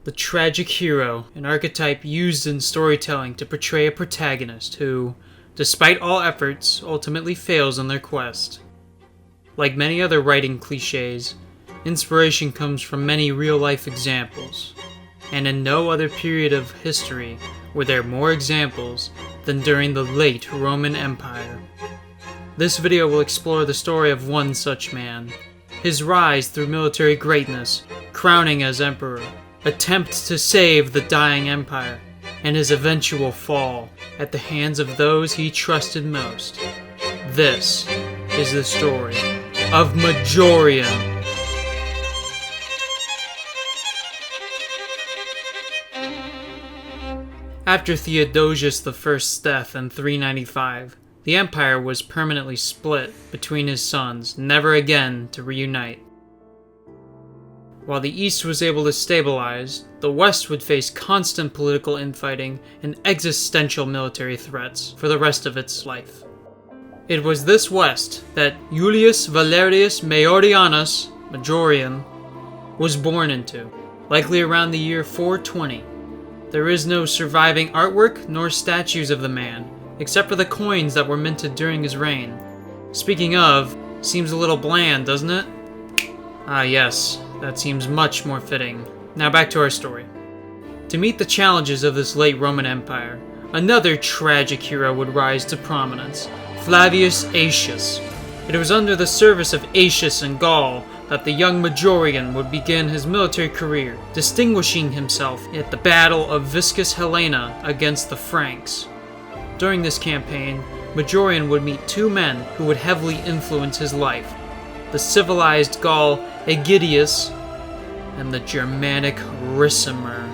The tragic hero, an archetype used in storytelling to portray a protagonist who, despite all efforts, ultimately fails in their quest. Like many other writing cliches, inspiration comes from many real-life examples, and in no other period of history were there more examples than during the late Roman Empire. This video will explore the story of one such man, his rise through military greatness, crowning as emperor, attempt to save the dying empire, and his eventual fall at the hands of those he trusted most. This is the story of Majorian. After Theodosius I's death in 395, the empire was permanently split between his sons, never again to reunite. While the East was able to stabilize, the West would face constant political infighting and existential military threats for the rest of its life. It was this West that Julius Valerius Maiorianus, Majorian, was born into, likely around the year 420. There is no surviving artwork nor statues of the man, except for the coins that were minted during his reign. Speaking of, seems a little bland, doesn't it? Ah yes, that seems much more fitting. Now back to our story. To meet the challenges of this late Roman Empire, another tragic hero would rise to prominence, Flavius Aetius. It was under the service of Aetius in Gaul that the young Majorian would begin his military career, distinguishing himself at the Battle of Vicus Helena against the Franks. During this campaign, Majorian would meet two men who would heavily influence his life: the civilized Gaul Aegidius and the Germanic Ricimer.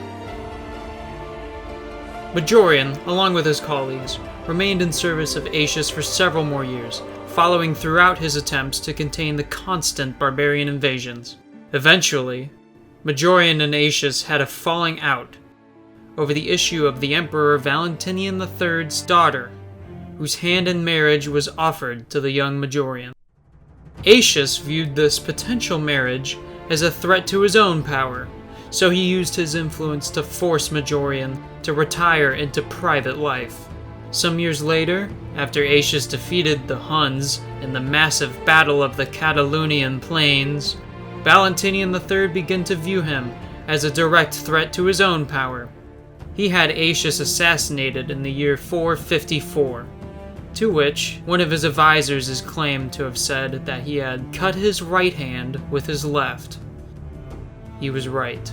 Majorian, along with his colleagues, remained in service of Aetius for several more years, following throughout his attempts to contain the constant barbarian invasions. Eventually, Majorian and Aetius had a falling out over the issue of the Emperor Valentinian III's daughter, whose hand in marriage was offered to the young Majorian. Aetius viewed this potential marriage as a threat to his own power, so he used his influence to force Majorian to retire into private life. Some years later, after Aetius defeated the Huns in the massive Battle of the Catalonian Plains, Valentinian III began to view him as a direct threat to his own power. He had Aetius assassinated in the year 454, to which one of his advisors is claimed to have said that he had cut his right hand with his left. He was right.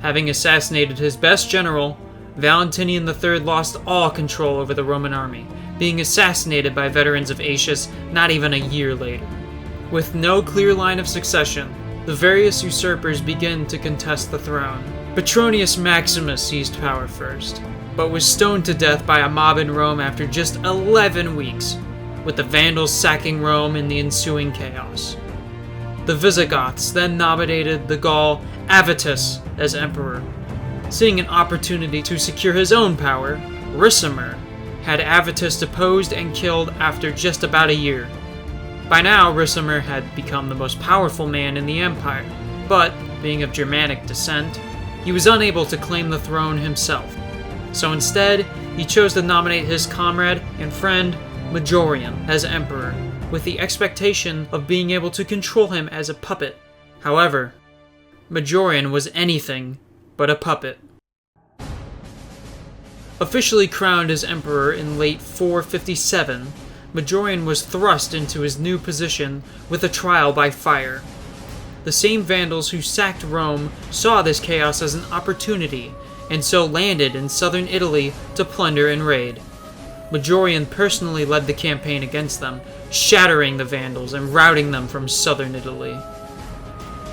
Having assassinated his best general, Valentinian III lost all control over the Roman army, being assassinated by veterans of Aetius not even a year later. With no clear line of succession, the various usurpers began to contest the throne. Petronius Maximus seized power first, but was stoned to death by a mob in Rome after just 11 weeks, with the Vandals sacking Rome in the ensuing chaos. The Visigoths then nominated the Gaul Avitus as emperor. Seeing an opportunity to secure his own power, Ricimer had Avitus deposed and killed after just about a year. By now, Ricimer had become the most powerful man in the empire, but, being of Germanic descent, he was unable to claim the throne himself. So instead, he chose to nominate his comrade and friend Majorian as emperor, with the expectation of being able to control him as a puppet. However, Majorian was anything but a puppet. Officially crowned as emperor in late 457, Majorian was thrust into his new position with a trial by fire. The same Vandals who sacked Rome saw this chaos as an opportunity, and so landed in southern Italy to plunder and raid. Majorian personally led the campaign against them, shattering the Vandals and routing them from southern Italy.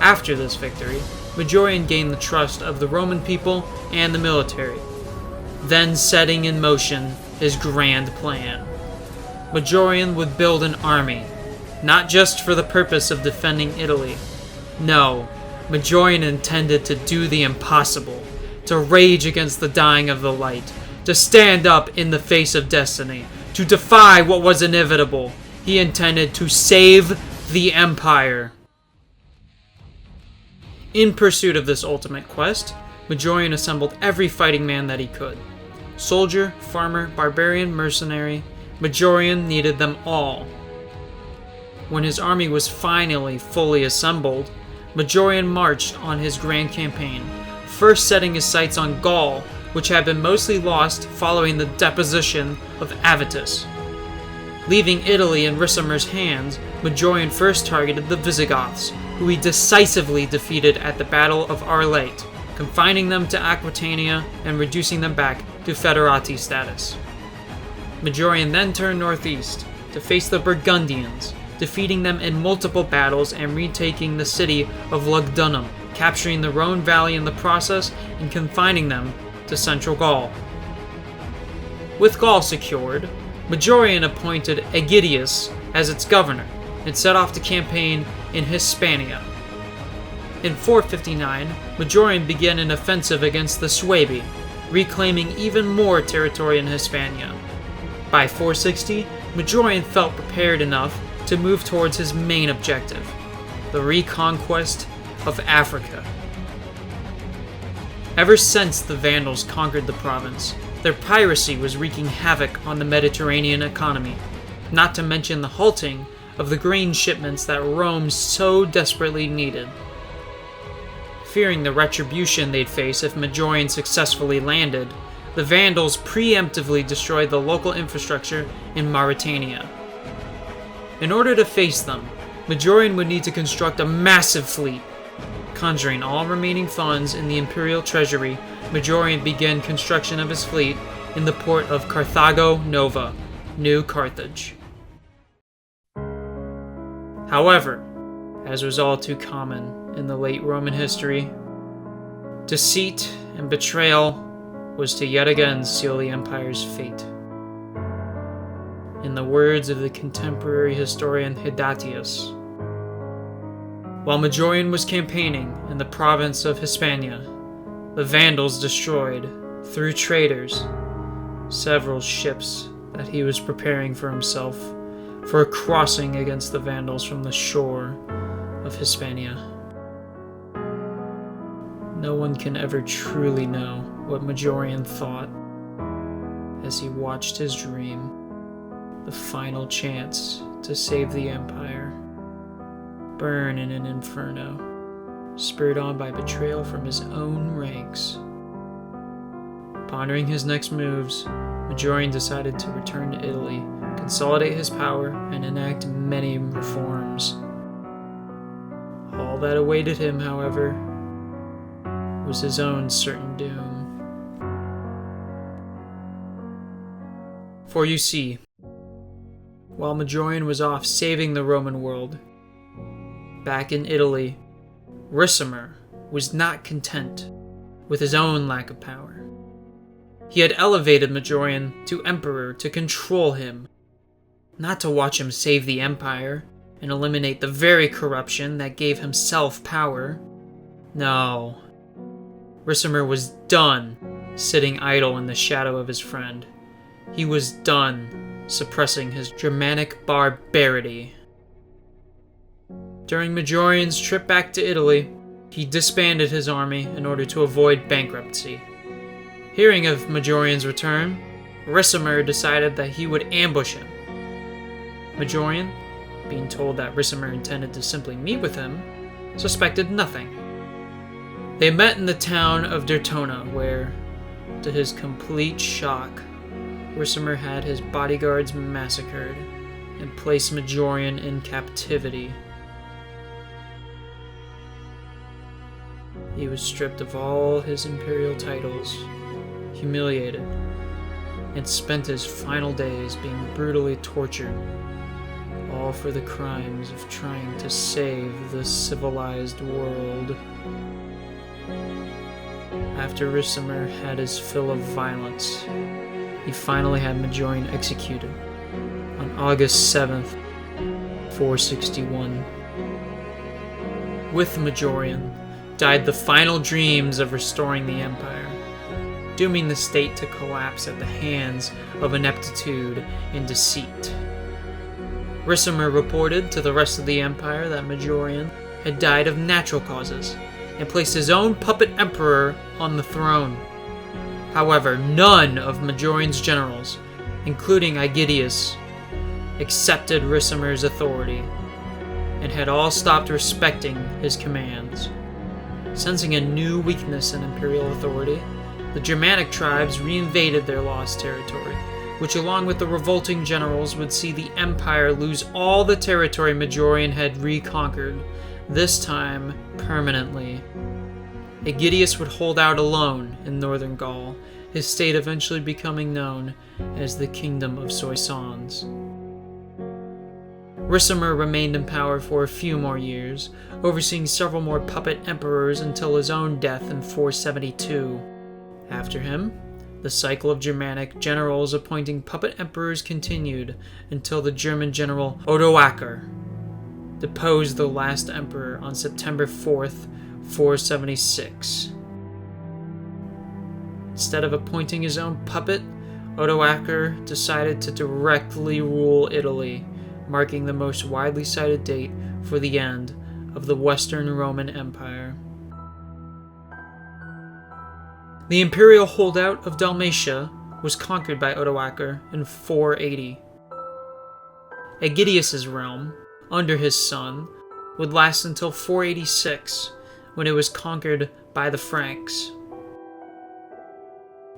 After this victory, Majorian gained the trust of the Roman people and the military, then setting in motion his grand plan. Majorian would build an army, not just for the purpose of defending Italy. No, Majorian intended to do the impossible, to rage against the dying of the light, to stand up in the face of destiny, to defy what was inevitable. He intended to save the empire. In pursuit of this ultimate quest, Majorian assembled every fighting man that he could. Soldier, farmer, barbarian, mercenary, Majorian needed them all. When his army was finally fully assembled, Majorian marched on his grand campaign, first setting his sights on Gaul, which had been mostly lost following the deposition of Avitus. Leaving Italy in Ricimer's hands, Majorian first targeted the Visigoths, who he decisively defeated at the Battle of Arlate, confining them to Aquitania and reducing them back to federati status. Majorian then turned northeast to face the Burgundians, defeating them in multiple battles and retaking the city of Lugdunum, capturing the Rhone Valley in the process and confining them to central Gaul. With Gaul secured, Majorian appointed Aegidius as its governor and set off to campaign in Hispania. In 459, Majorian began an offensive against the Suebi, reclaiming even more territory in Hispania. By 460, Majorian felt prepared enough to move towards his main objective, the reconquest of Africa. Ever since the Vandals conquered the province, their piracy was wreaking havoc on the Mediterranean economy, not to mention the halting of the grain shipments that Rome so desperately needed. Fearing the retribution they'd face if Majorian successfully landed, the Vandals preemptively destroyed the local infrastructure in Mauritania. In order to face them, Majorian would need to construct a massive fleet. Conjuring all remaining funds in the imperial treasury, Majorian began construction of his fleet in the port of Carthago Nova, New Carthage. However, as was all too common in the late Roman history, deceit and betrayal was to yet again seal the empire's fate. In the words of the contemporary historian Hydatius, while Majorian was campaigning in the province of Hispania, the Vandals destroyed, through traders, several ships that he was preparing for himself for a crossing against the Vandals from the shore of Hispania. No one can ever truly know what Majorian thought as he watched his dream, the final chance to save the Empire, burn in an inferno, spurred on by betrayal from his own ranks. Pondering his next moves, Majorian decided to return to Italy, consolidate his power, and enact many reforms. All that awaited him, however, was his own certain doom. For you see, while Majorian was off saving the Roman world, back in Italy, Ricimer was not content with his own lack of power. He had elevated Majorian to emperor to control him, not to watch him save the empire and eliminate the very corruption that gave himself power. No. Ricimer was done sitting idle in the shadow of his friend. He was done suppressing his Germanic barbarity. During Majorian's trip back to Italy, he disbanded his army in order to avoid bankruptcy. Hearing of Majorian's return, Ricimer decided that he would ambush him. Majorian, being told that Ricimer intended to simply meet with him, suspected nothing. They met in the town of Dertona, where, to his complete shock, Ricimer had his bodyguards massacred and placed Majorian in captivity. He was stripped of all his imperial titles, humiliated, and spent his final days being brutally tortured, all for the crimes of trying to save the civilized world. After Ricimer had his fill of violence, he finally had Majorian executed on August 7th, 461. With Majorian died the final dreams of restoring the empire, dooming the state to collapse at the hands of ineptitude and deceit. Ricimer reported to the rest of the empire that Majorian had died of natural causes, and placed his own puppet emperor on the throne. However, none of Majorian's generals, including Aegidius, accepted Ricimer's authority, and had all stopped respecting his commands. Sensing a new weakness in imperial authority, the Germanic tribes reinvaded their lost territory, which along with the revolting generals would see the empire lose all the territory Majorian had reconquered, this time permanently. Aegidius would hold out alone in northern Gaul, his state eventually becoming known as the Kingdom of Soissons. Ricimer remained in power for a few more years, overseeing several more puppet emperors until his own death in 472. After him, the cycle of Germanic generals appointing puppet emperors continued until the German general Odoacer deposed the last emperor on September 4th, 476. Instead of appointing his own puppet, Odoacer decided to directly rule Italy, marking the most widely cited date for the end of the Western Roman Empire. The imperial holdout of Dalmatia was conquered by Odoacer in 480. Aegidius's realm, under his son, would last until 486, when it was conquered by the Franks.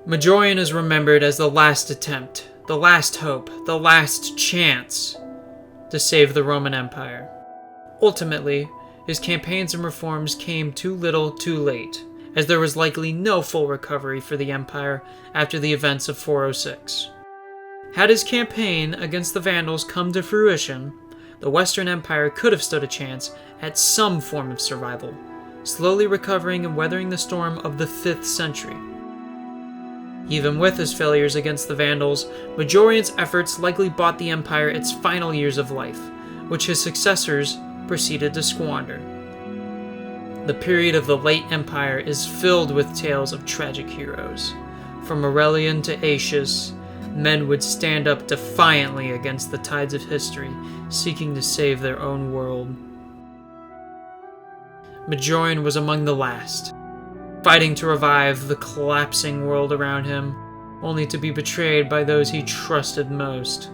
Majorian is remembered as the last attempt, the last hope, the last chance to save the Roman Empire. Ultimately, his campaigns and reforms came too little too late, as there was likely no full recovery for the empire after the events of 406. Had his campaign against the Vandals come to fruition, the Western Empire could have stood a chance at some form of survival, slowly recovering and weathering the storm of the 5th century. Even with his failures against the Vandals, Majorian's efforts likely bought the empire its final years of life, which his successors proceeded to squander. The period of the late empire is filled with tales of tragic heroes. From Aurelian to Aetius, men would stand up defiantly against the tides of history, seeking to save their own world. Majorian was among the last, fighting to revive the collapsing world around him, only to be betrayed by those he trusted most.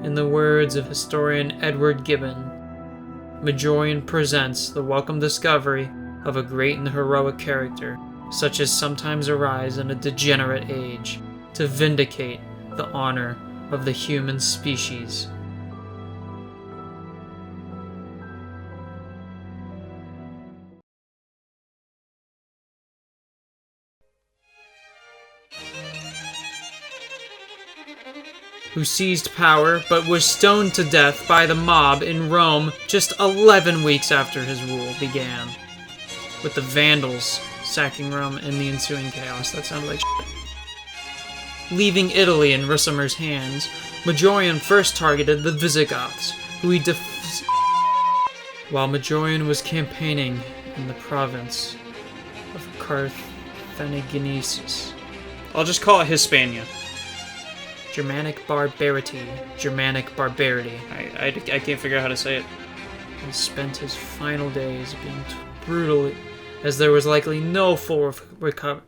In the words of historian Edward Gibbon, Majorian presents the welcome discovery of a great and heroic character, such as sometimes arise in a degenerate age, to vindicate the honor of the human species. Who seized power but was stoned to death by the mob in Rome just 11 weeks after his rule began, with the Vandals sacking Rome in the ensuing chaos. That sounded like shit. Leaving Italy in Ricimer's hands, Majorian first targeted the Visigoths, who he while Majorian was campaigning in the province of Carthaginiensis. I'll just call it Hispania. Germanic barbarity. I can't figure out how to say it. And spent his final days being brutally, as there was likely no full recovery.